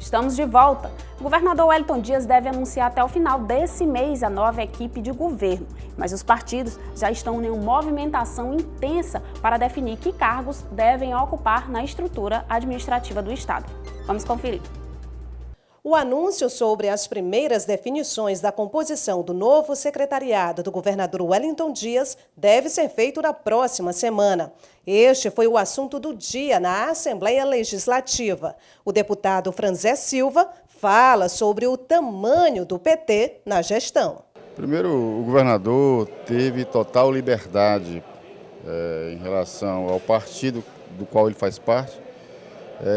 Estamos de volta. O governador Wellington Dias deve anunciar até o final desse mês a nova equipe de governo, mas os partidos já estão em uma movimentação intensa para definir que cargos devem ocupar na estrutura administrativa do Estado. Vamos conferir. O anúncio sobre as primeiras definições da composição do novo secretariado do governador Wellington Dias deve ser feito na próxima semana. Este foi o assunto do dia na Assembleia Legislativa. O deputado Franzé Silva fala sobre o tamanho do PT na gestão. Primeiro, o governador teve total liberdade em relação ao partido do qual ele faz parte,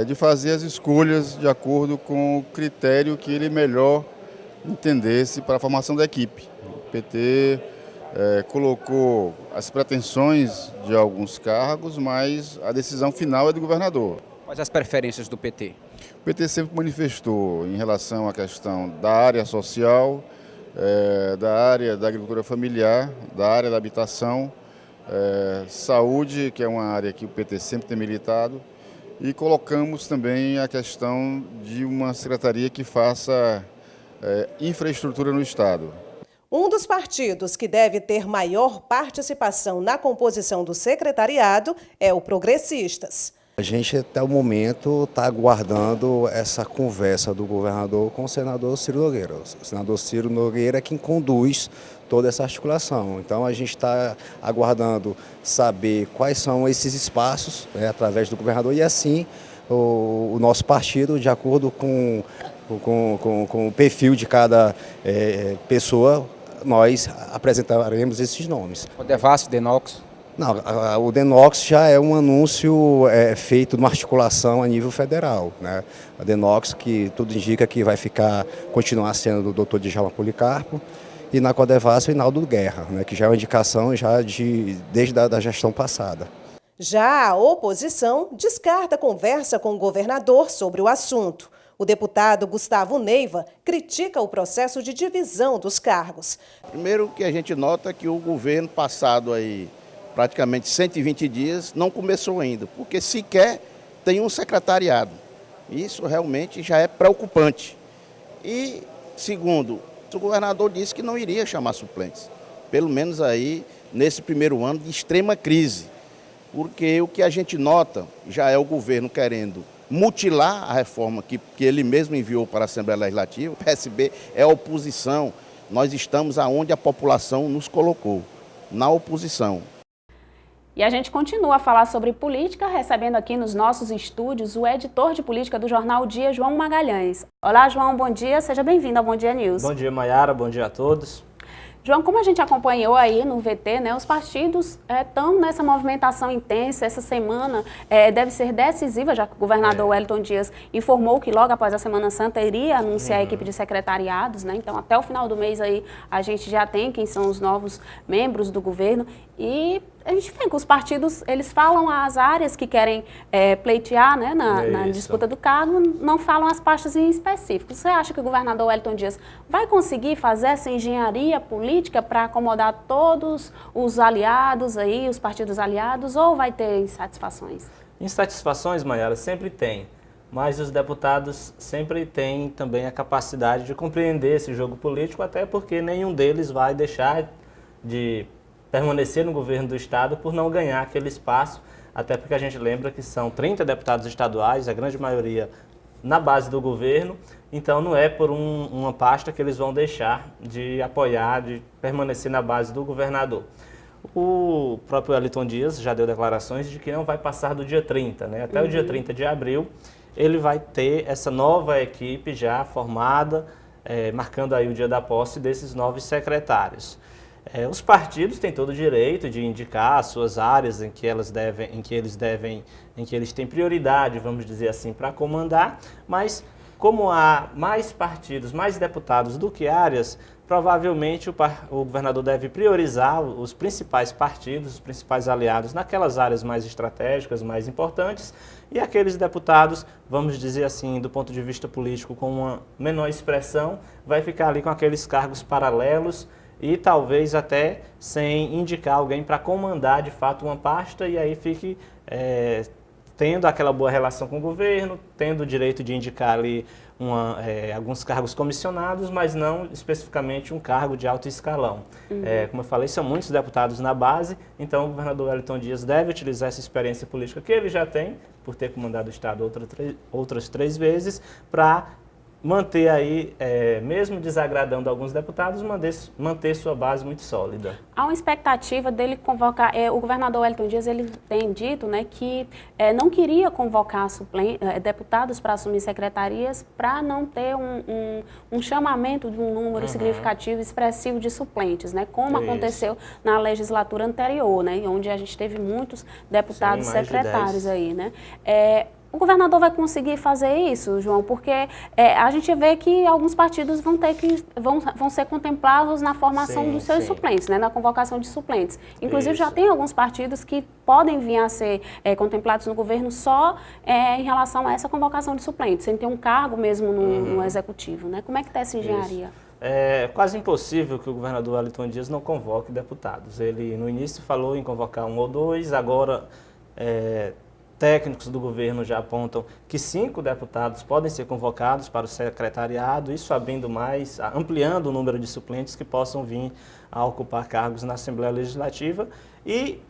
de fazer as escolhas de acordo com o critério que ele melhor entendesse para a formação da equipe. O PT colocou as pretensões de alguns cargos, mas a decisão final é do governador. Quais as preferências do PT? O PT sempre manifestou em relação à questão da área social, da área da agricultura familiar, da área da habitação, saúde, que é uma área que o PT sempre tem militado, e colocamos também a questão de uma secretaria que faça infraestrutura no Estado. Um dos partidos que deve ter maior participação na composição do secretariado é o Progressistas. A gente, até o momento, está aguardando essa conversa do governador com o senador Ciro Nogueira. O senador Ciro Nogueira é quem conduz toda essa articulação. Então, a gente está aguardando saber quais são esses espaços, através do governador, e assim o nosso partido, de acordo com o perfil de cada pessoa, nós apresentaremos esses nomes. O Devassi, Denox? Não, o Denox já é um anúncio feito numa articulação a nível federal, né? A Denox, que tudo indica que vai continuar sendo do doutor Djalma Policarpo, e na Codevasf, o Hinaldo Guerra, né? Que já é uma indicação desde a gestão passada. Já a oposição descarta conversa com o governador sobre o assunto. O deputado Gustavo Neiva critica o processo de divisão dos cargos. Primeiro que a gente nota que o governo passado aí praticamente 120 dias, não começou ainda, porque sequer tem um secretariado. Isso realmente já é preocupante. E, segundo, o governador disse que não iria chamar suplentes, pelo menos aí nesse primeiro ano de extrema crise, porque o que a gente nota já é o governo querendo mutilar a reforma que ele mesmo enviou para a Assembleia Legislativa. O PSB é a oposição, nós estamos aonde a população nos colocou, na oposição. E a gente continua a falar sobre política, recebendo aqui nos nossos estúdios o editor de política do jornal Dia, João Magalhães. Olá, João, bom dia, seja bem-vindo ao Bom Dia News. Bom dia, Mayara, bom dia a todos. João, como a gente acompanhou aí no VT, né, os partidos estão nessa movimentação intensa. Essa semana deve ser decisiva, já que o governador Wellington Dias informou que logo após a Semana Santa iria anunciar a equipe de secretariados, né? Então, até o final do mês aí a gente já tem quem são os novos membros do governo. E a gente vê que os partidos, eles falam as áreas que querem pleitear, né, na disputa do cargo, não falam as pastas em específico. Você acha que o governador Wellington Dias vai conseguir fazer essa engenharia política para acomodar todos os aliados aí, os partidos aliados, ou vai ter insatisfações? Insatisfações, Mayara, sempre tem, mas os deputados sempre têm também a capacidade de compreender esse jogo político, até porque nenhum deles vai deixar de permanecer no governo do Estado por não ganhar aquele espaço, até porque a gente lembra que são 30 deputados estaduais, a grande maioria na base do governo, então não é por uma pasta que eles vão deixar de apoiar, de permanecer na base do governador. O próprio Wellington Dias já deu declarações de que não vai passar do dia 30, né? Até o dia 30 de abril ele vai ter essa nova equipe já formada, marcando aí o dia da posse desses novos secretários. Os partidos têm todo o direito de indicar as suas áreas em que eles têm prioridade, vamos dizer assim, para comandar, mas como há mais partidos, mais deputados do que áreas, provavelmente o governador deve priorizar os principais partidos, os principais aliados naquelas áreas mais estratégicas, mais importantes, e aqueles deputados, vamos dizer assim, do ponto de vista político, com uma menor expressão, vai ficar ali com aqueles cargos paralelos, e talvez até sem indicar alguém para comandar de fato uma pasta, e aí fique tendo aquela boa relação com o governo, tendo o direito de indicar ali alguns cargos comissionados, mas não especificamente um cargo de alto escalão. Como eu falei, são muitos deputados na base, então o governador Wellington Dias deve utilizar essa experiência política que ele já tem, por ter comandado o Estado outras 3 vezes, para manter aí, mesmo desagradando alguns deputados, manter sua base muito sólida. Há uma expectativa dele convocar, o governador Wellington Dias, ele tem dito, né, que não queria convocar deputados para assumir secretarias para não ter um chamamento de um número significativo, expressivo de suplentes, né, como aconteceu na legislatura anterior, né, onde a gente teve muitos deputados secretários aí, né. O governador vai conseguir fazer isso, João? Porque a gente vê que alguns partidos vão ser contemplados na formação dos seus suplentes, né, na convocação de suplentes. Inclusive, já tem alguns partidos que podem vir a ser contemplados no governo só em relação a essa convocação de suplentes, sem ter um cargo mesmo no executivo, né? Como é que está essa engenharia? É quase impossível que o governador Wellington Dias não convoque deputados. Ele, no início, falou em convocar 1 ou 2, agora técnicos do governo já apontam que 5 deputados podem ser convocados para o secretariado, isso ampliando o número de suplentes que possam vir a ocupar cargos na Assembleia Legislativa e,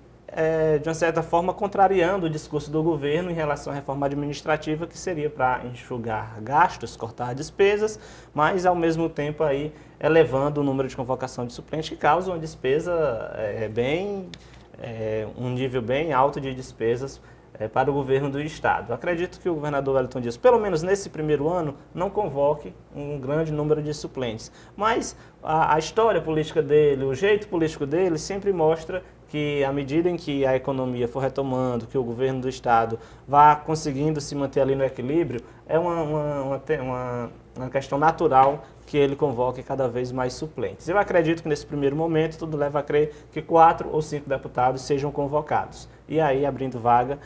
de uma certa forma, contrariando o discurso do governo em relação à reforma administrativa, que seria para enxugar gastos, cortar despesas, mas, ao mesmo tempo, aí, elevando o número de convocação de suplentes, que causa uma despesa um nível bem alto de despesas para o governo do Estado. Acredito que o governador Wellington Dias, pelo menos nesse primeiro ano, não convoque um grande número de suplentes. Mas a história política dele, o jeito político dele, sempre mostra que, à medida em que a economia for retomando, que o governo do Estado vá conseguindo se manter ali no equilíbrio, é uma questão natural que ele convoque cada vez mais suplentes. Eu acredito que nesse primeiro momento tudo leva a crer que 4 ou 5 deputados sejam convocados. E aí abrindo vaga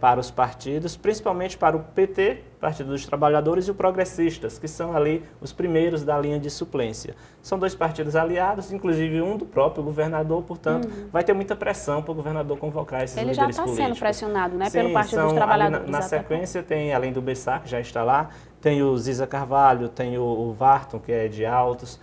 para os partidos, principalmente para o PT, Partido dos Trabalhadores, e o Progressistas, que são ali os primeiros da linha de suplência. São 2 partidos aliados, inclusive um do próprio governador, portanto, vai ter muita pressão para o governador convocar esses líderes políticos. Ele já está sendo pressionado, né, pelo Partido dos Trabalhadores. Na sequência tem, além do Bessar, que já está lá, tem o Ziza Carvalho, tem o Varton, que é de Altos,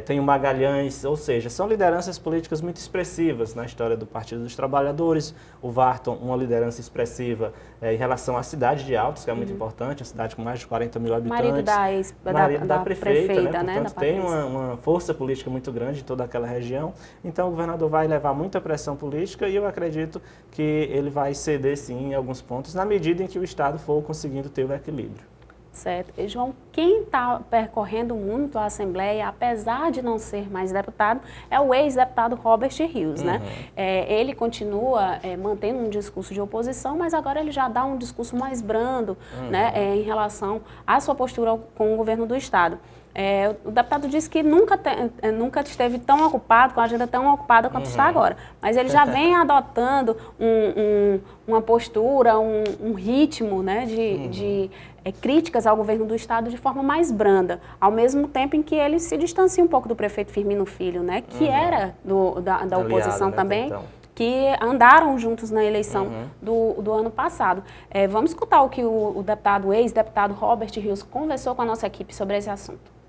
tem o Magalhães, ou seja, são lideranças políticas muito expressivas na história do Partido dos Trabalhadores. O Varton, uma liderança expressiva em relação à cidade de Altos, que é muito importante, uma cidade com mais de 40 mil habitantes. Marido da prefeita, né? Portanto, tem uma força política muito grande em toda aquela região. Então, o governador vai levar muita pressão política e eu acredito que ele vai ceder, sim, em alguns pontos, na medida em que o Estado for conseguindo ter o equilíbrio. Certo. E, João, quem está percorrendo muito a Assembleia, apesar de não ser mais deputado, é o ex-deputado Robert Rios, né? Ele continua mantendo um discurso de oposição, mas agora ele já dá um discurso mais brando, né, em relação à sua postura com o governo do Estado. O deputado disse que nunca esteve tão ocupado, com a agenda tão ocupada quanto está agora. Mas ele já vem adotando uma postura, um ritmo, né, de críticas ao governo do Estado de forma mais branda, ao mesmo tempo em que ele se distancia um pouco do prefeito Firmino Filho, né, que era da oposição aliado, também, então, que andaram juntos na eleição do ano passado. Vamos escutar o que o ex-deputado Robert Rios conversou com a nossa equipe sobre esse assunto.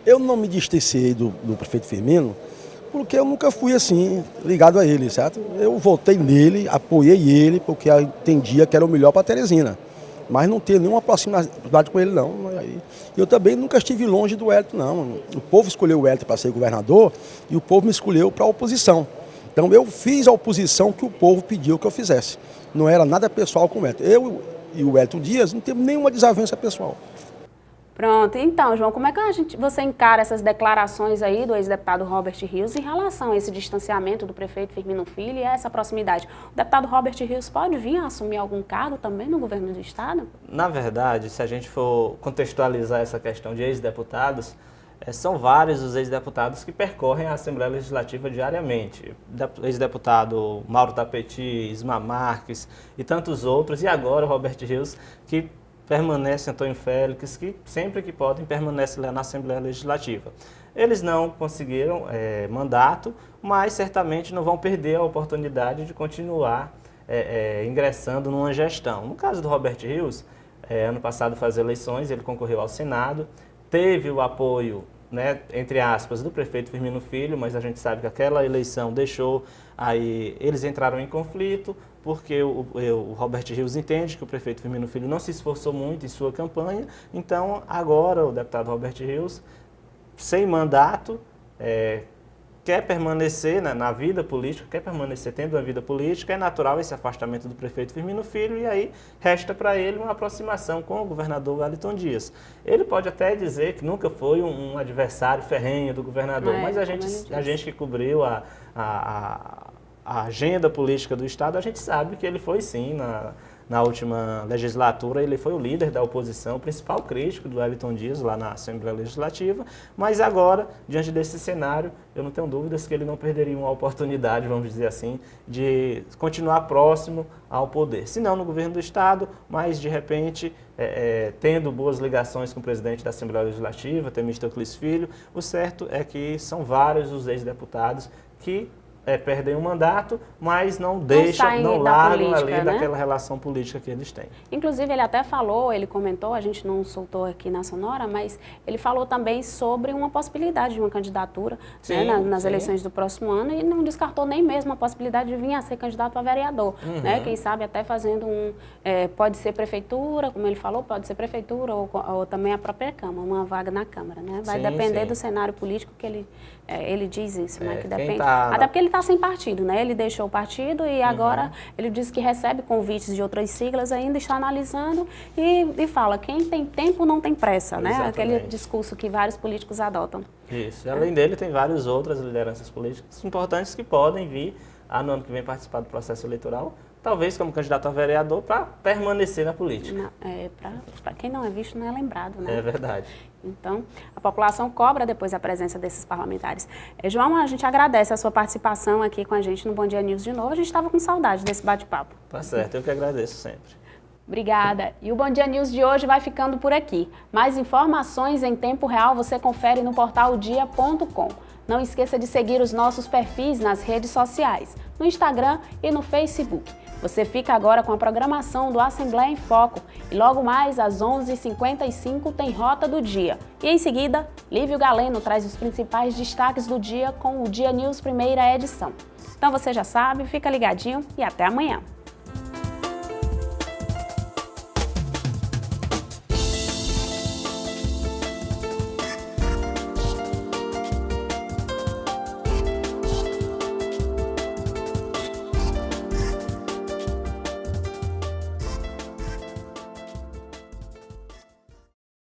Eu não me distanciei do prefeito Firmino, porque eu nunca fui assim, ligado a ele, certo? Eu votei nele, apoiei ele, porque eu entendia que era o melhor para Teresina. Mas não tenho nenhuma proximidade com ele, não. Eu também nunca estive longe do Wellington, não. O povo escolheu o Wellington para ser governador e o povo me escolheu para a oposição. Então eu fiz a oposição que o povo pediu que eu fizesse. Não era nada pessoal com o Wellington. Eu e o Wellington Dias não temos nenhuma desavença pessoal. Pronto, então, João, como é que você encara essas declarações aí do ex-deputado Robert Rios em relação a esse distanciamento do prefeito Firmino Filho e a essa proximidade? O deputado Robert Rios pode vir a assumir algum cargo também no governo do Estado? Na verdade, se a gente for contextualizar essa questão de ex-deputados, são vários os ex-deputados que percorrem a Assembleia Legislativa diariamente. Ex-deputado Mauro Tapeti, Ismar Marques e tantos outros, e agora o Robert Rios, que permanece, Antônio Félix, que sempre que podem permanece lá na Assembleia Legislativa. Eles não conseguiram mandato, mas certamente não vão perder a oportunidade de continuar ingressando numa gestão. No caso do Robert Rios, ano passado faz eleições, ele concorreu ao Senado, teve o apoio, né, entre aspas, do prefeito Firmino Filho, mas a gente sabe que aquela eleição deixou, aí eles entraram em conflito, porque o Robert Rios entende que o prefeito Firmino Filho não se esforçou muito em sua campanha, então agora o deputado Robert Rios, sem mandato, quer permanecer na vida política, quer permanecer tendo uma vida política, é natural esse afastamento do prefeito Firmino Filho e aí resta para ele uma aproximação com o governador Wellington Dias. Ele pode até dizer que nunca foi um adversário ferrenho do governador, mas a gente que cobriu a agenda política do Estado, a gente sabe que ele foi sim, na última legislatura, ele foi o líder da oposição, o principal crítico do Wellington Dias lá na Assembleia Legislativa, mas agora, diante desse cenário, eu não tenho dúvidas que ele não perderia uma oportunidade, vamos dizer assim, de continuar próximo ao poder. Se não no governo do Estado, mas de repente, tendo boas ligações com o presidente da Assembleia Legislativa, Temístocles Filho, o certo é que são vários os ex-deputados que perdem o mandato, mas não deixam, não largam ali, né, daquela relação política que eles têm. Inclusive, ele até falou, ele comentou, a gente não soltou aqui na Sonora, mas ele falou também sobre uma possibilidade de uma candidatura, sim, né, nas eleições do próximo ano, e não descartou nem mesmo a possibilidade de vir a ser candidato a vereador, né, quem sabe até fazendo pode ser prefeitura, como ele falou, pode ser prefeitura ou também a própria Câmara, uma vaga na Câmara, né, vai depender do cenário político que ele diz isso, né, que depende, até porque ele está sem partido, né? Ele deixou o partido e agora ele diz que recebe convites de outras siglas, ainda está analisando e fala, quem tem tempo não tem pressa, né? Aquele discurso que vários políticos adotam. Isso, além dele tem várias outras lideranças políticas importantes que podem vir no ano que vem participar do processo eleitoral, talvez como candidato a vereador, para permanecer na política. Para quem não é visto, não é lembrado, né? É verdade. Então, a população cobra depois a presença desses parlamentares. João, a gente agradece a sua participação aqui com a gente no Bom Dia News de novo. A gente estava com saudade desse bate-papo. Tá certo, eu que agradeço sempre. Obrigada. E o Bom Dia News de hoje vai ficando por aqui. Mais informações em tempo real você confere no portal dia.com. Não esqueça de seguir os nossos perfis nas redes sociais, no Instagram e no Facebook. Você fica agora com a programação do Assembleia em Foco e logo mais às 11h55 tem Rota do Dia. E em seguida, Lívio Galeno traz os principais destaques do dia com o Dia News primeira edição. Então você já sabe, fica ligadinho e até amanhã.